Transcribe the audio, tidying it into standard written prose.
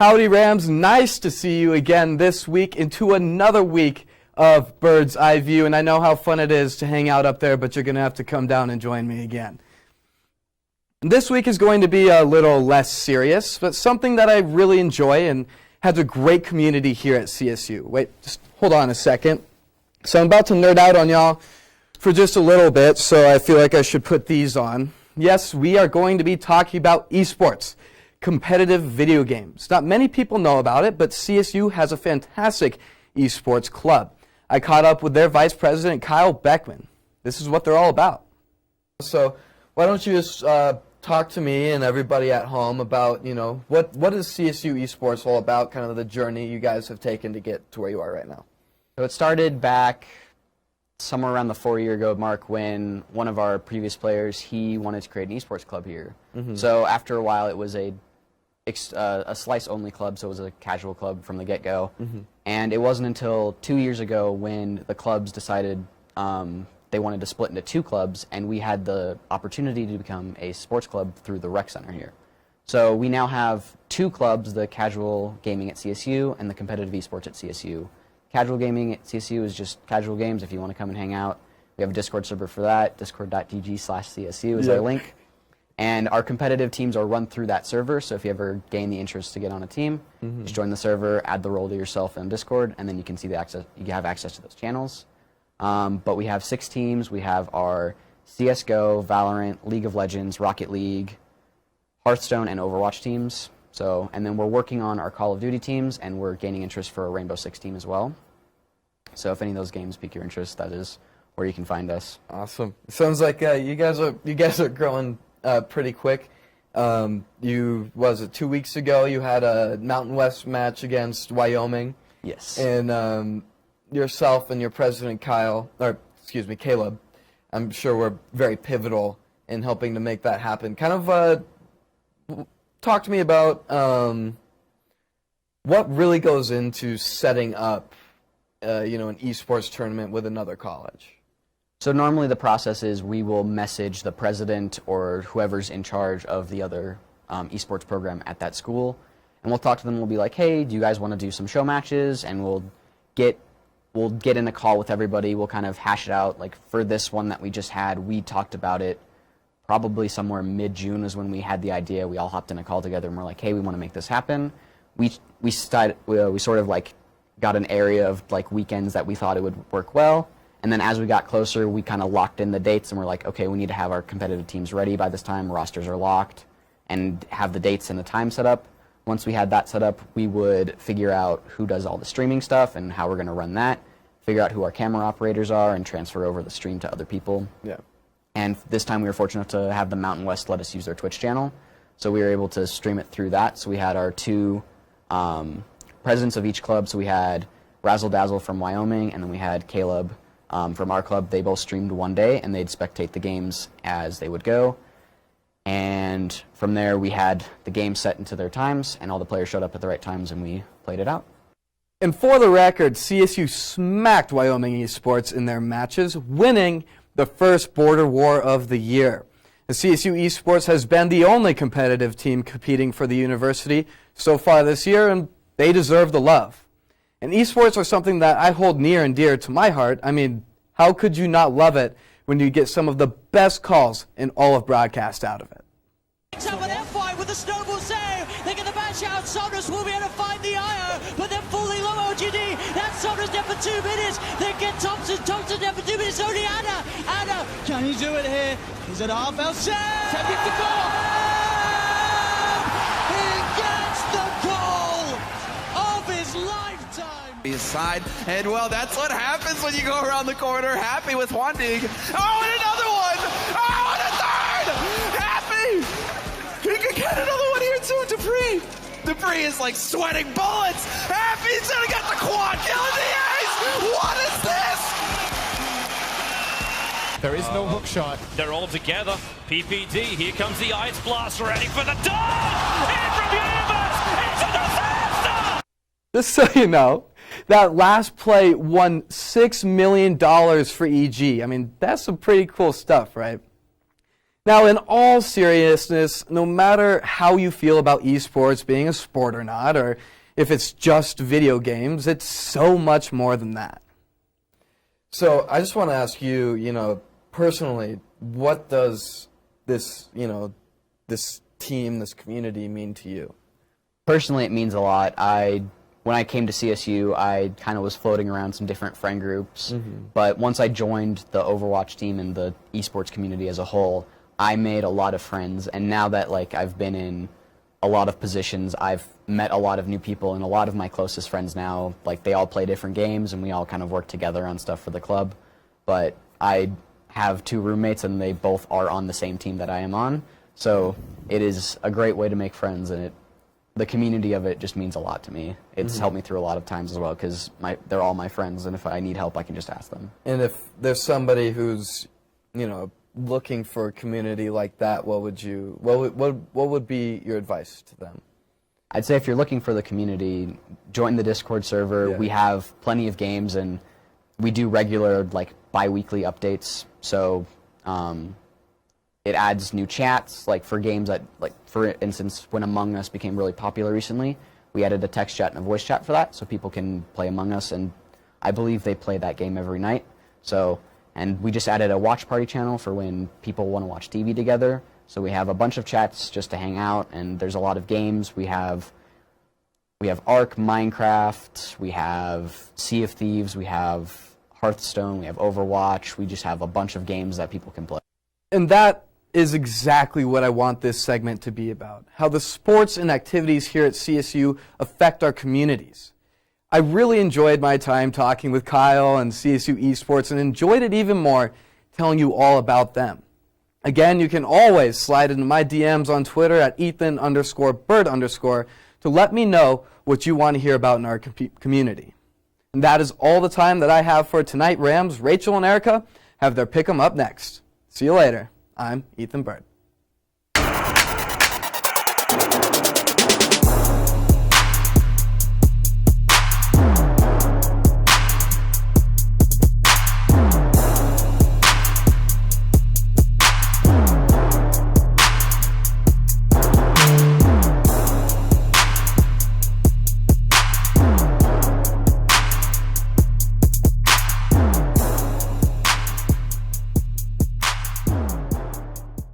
Howdy Rams, nice to see you again this week into another week of Bird's Eye View, and I know how fun it is to hang out up there, but you're going to have to come down and join me again. This week is going to be a little less serious, but something that I really enjoy and has a great community here at CSU. Wait, just hold on a second. So I'm about to nerd out on y'all for just a little bit, so I feel like I should put these on. Yes, we are going to be talking about esports, competitive video games. Not many people know about it, but CSU has a fantastic esports club. I caught up with their vice president, Kyle Beckman. This is what they're all about. So why don't you just talk to me and everybody at home about, what is CSU esports all about, kind of the journey you guys have taken to get to where you are right now? So it started back somewhere around the 4-year ago mark when one of our previous players, he wanted to create an esports club here. Mm-hmm. So after a while, it was a slice-only club, so it was a casual club from the get-go. Mm-hmm. And it wasn't until 2 years ago when the clubs decided they wanted to split into 2 clubs, and we had the opportunity to become a sports club through the rec center here. So we now have 2 clubs, the casual gaming at CSU and the competitive esports at CSU. Casual gaming at CSU is just casual games if you want to come and hang out. We have a Discord server for that, discord.gg/CSU is our link. And our competitive teams are run through that server, so if you ever gain the interest to get on a team, just join the server, add the role to yourself in Discord, and then you can see the access. You have access to those channels. But we have 6 teams. We have our CSGO, Valorant, League of Legends, Rocket League, Hearthstone, and Overwatch teams. So, and then we're working on our Call of Duty teams, and we're gaining interest for a Rainbow Six team as well. So if any of those games pique your interest, that is where you can find us. Awesome. Sounds like you guys are growing pretty quick. 2 weeks ago you had a Mountain West match against Wyoming. Yes. And yourself and your president Caleb, I'm sure were very pivotal in helping to make that happen. Kind of talk to me about what really goes into setting up an esports tournament with another college. So normally the process is we will message the president or whoever's in charge of the other esports program at that school, and we'll talk to them. We'll be like, hey, do you guys want to do some show matches? And we'll get in a call with everybody. We'll kind of hash it out. Like for this one that we just had, we talked about it probably somewhere mid-June is when we had the idea. We all hopped in a call together and we're like, hey, we want to make this happen. We sort of like got an area of like weekends that we thought it would work well. And then as we got closer, we kind of locked in the dates, and we're like, okay, we need to have our competitive teams ready by this time. Rosters are locked, and have the dates and the time set up. Once we had that set up, we would figure out who does all the streaming stuff and how we're going to run that, figure out who our camera operators are, and transfer over the stream to other people. Yeah. And this time we were fortunate to have the Mountain West let us use their Twitch channel, so we were able to stream it through that. So we had our 2 presidents of each club. So we had Razzle Dazzle from Wyoming, and then we had Caleb from our club. They both streamed one day, and they'd spectate the games as they would go. And from there, we had the game set into their times, and all the players showed up at the right times, and we played it out. And for the record, CSU smacked Wyoming esports in their matches, winning the first border war of the year. The CSU esports has been the only competitive team competing for the university so far this year, and they deserve the love. And esports are something that I hold near and dear to my heart. I mean, how could you not love it when you get some of the best calls in all of broadcast out of it? Up an F5 with a snowball save. They're going to bash out. Somnus will be able to find the IO, but they're fully low OGD. That's Somnus dead for 2 minutes. They get Thompson. Thompson dead for 2 minutes. Only Anna. Anna, can he do it here? He's at half L save. Take the goal. He gets the goal of his lifetime. His side, and well, that's what happens when you go around the corner. Happy with Wandig. Oh, and another one! Oh, and a third! Happy! He could get another one here too, Dupree! Dupree is like sweating bullets! Happy's gonna get the quad kill in the ace! What is this? There is no hook shot. They're all together. PPD, here comes the Ice Blast, ready for the dart! In from the universe! It's a disaster! Just so you know, that last play won $6 million for EG. I mean, that's some pretty cool stuff, right? Now, in all seriousness, no matter how you feel about esports being a sport or not, or if it's just video games, it's so much more than that. So I just want to ask you, personally, what does this, this team, this community mean to you? Personally, it means a lot. When I came to CSU, I kind of was floating around some different friend groups, but once I joined the Overwatch team and the esports community as a whole, I made a lot of friends, and now that I've been in a lot of positions, I've met a lot of new people, and a lot of my closest friends now, they all play different games, and we all kind of work together on stuff for the club. But I have 2 roommates, and they both are on the same team that I am on, so it is a great way to make friends, and the community of it just means a lot to me. It's helped me through a lot of times as well, because they're all my friends, and if I need help, I can just ask them. And if there's somebody who's, looking for a community like that, what would be your advice to them? I'd say if you're looking for the community, join the Discord server. Yeah. We have plenty of games, and we do regular, bi-weekly updates. So it adds new chats, for games that, for instance, when Among Us became really popular recently, we added a text chat and a voice chat for that, so people can play Among Us, and I believe they play that game every night. And we just added a watch party channel for when people want to watch TV together. So we have a bunch of chats just to hang out, and there's a lot of games. We have Ark, Minecraft, we have Sea of Thieves, we have Hearthstone, we have Overwatch. We just have a bunch of games that people can play. And that is exactly what I want this segment to be about, how the sports and activities here at CSU affect our communities. I really enjoyed my time talking with Kyle and CSU Esports, and enjoyed it even more telling you all about them. Again, you can always slide into my DMs on Twitter at Ethan_Bird_ to let me know what you want to hear about in our community. And that is all the time that I have for tonight. Rams, Rachel and Erica have their pick'em up next. See you later. I'm Ethan Bird.